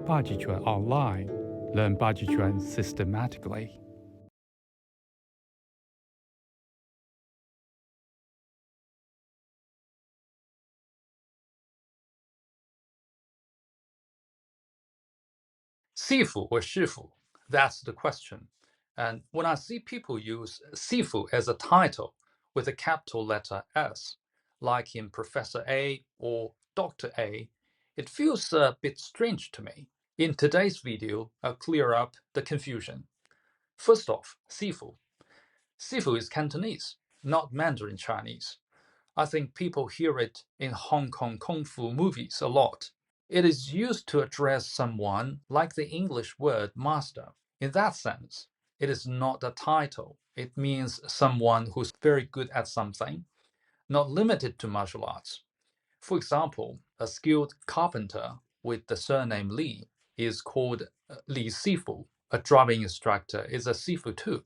Bajiquan.Online. Learn Bajiquan systematically. Sifu or shifu? That's the question. And when I see people use Sifu as a title with a capital letter S, like in Professor A or Dr. A, it feels a bit strange to me. In today's video, I'll clear up the confusion. First off, Sifu. Sifu is Cantonese, not Mandarin Chinese. I think people hear it in Hong Kong kung fu movies a lot. It is used to address someone like the English word master. In that sense, it is not a title. It means someone who's very good at something, not limited to martial arts. For example, a skilled carpenter with the surname Lee is called Li Sifu. A driving instructor is a Sifu too.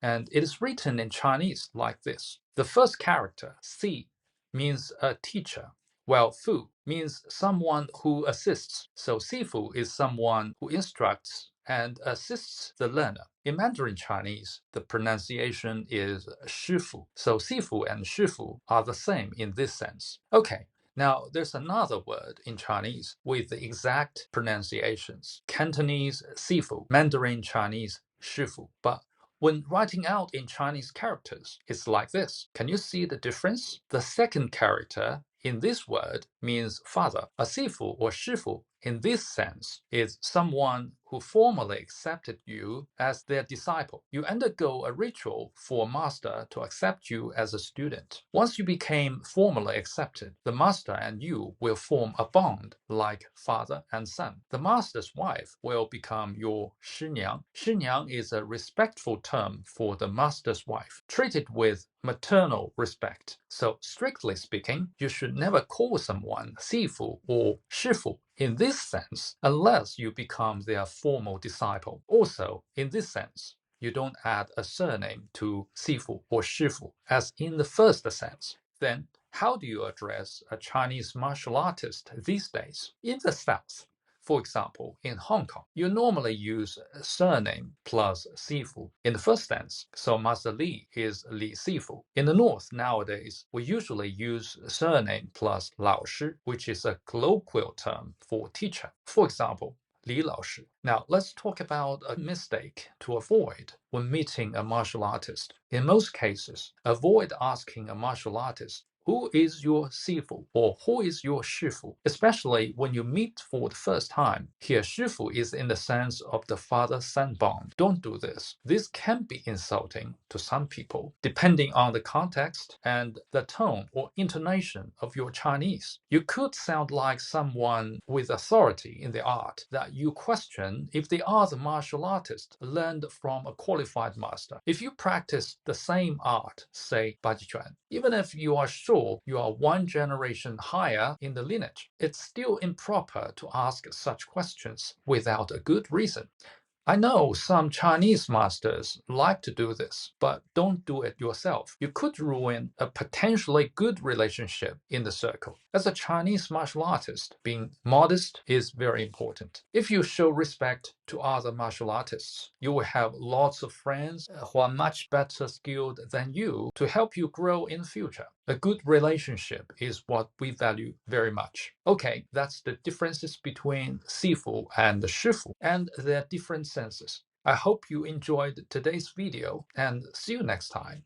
And it is written in Chinese like this. The first character, Si, means a teacher, while Fu means someone who assists. So Sifu is someone who instructs and assists the learner. In Mandarin Chinese, the pronunciation is shifu. So Sifu and shifu are the same in this sense. Okay, now, there's another word in Chinese with the exact pronunciations. Cantonese, Sifu, Mandarin Chinese, shifu. But when writing out in Chinese characters, it's like this. Can you see the difference? The second character in this word means father. A sifu or shifu in this sense is someone who formally accepted you as their disciple. You undergo a ritual for a master to accept you as a student. Once you became formally accepted, the master and you will form a bond like father and son. The master's wife will become your shinyang. Shinyang is a respectful term for the master's wife, treated with maternal respect. So, strictly speaking, you should never call someone sifu or shifu in this sense unless you become their formal disciple. Also, in this sense, you don't add a surname to sifu or shifu as in the first sense. Then, how do you address a Chinese martial artist these days? In the South, for example, in Hong Kong, you normally use surname plus Sifu in the first sense, so Master Li is Li Sifu. In the North, nowadays, we usually use surname plus laoshi, which is a colloquial term for teacher. For example, Li laoshi. Now, let's talk about a mistake to avoid when meeting a martial artist. In most cases, avoid asking a martial artist, who is your Sifu or who is your Shifu? Especially when you meet for the first time. Here, Shifu is in the sense of the father-son bond. Don't do this. This can be insulting to some people, depending on the context and the tone or intonation of your Chinese. You could sound like someone with authority in the art that you question if they are the martial artist learned from a qualified master. If you practice the same art, say Bajiquan, even if you are sure you are one generation higher in the lineage, it's still improper to ask such questions without a good reason. I know some Chinese masters like to do this, but don't do it yourself. You could ruin a potentially good relationship in the circle. As a Chinese martial artist, being modest is very important. If you show respect to other martial artists, you will have lots of friends who are much better skilled than you to help you grow in the future. A good relationship is what we value very much. Okay, that's the differences between Sifu and Shifu and their different senses. I hope you enjoyed today's video and see you next time.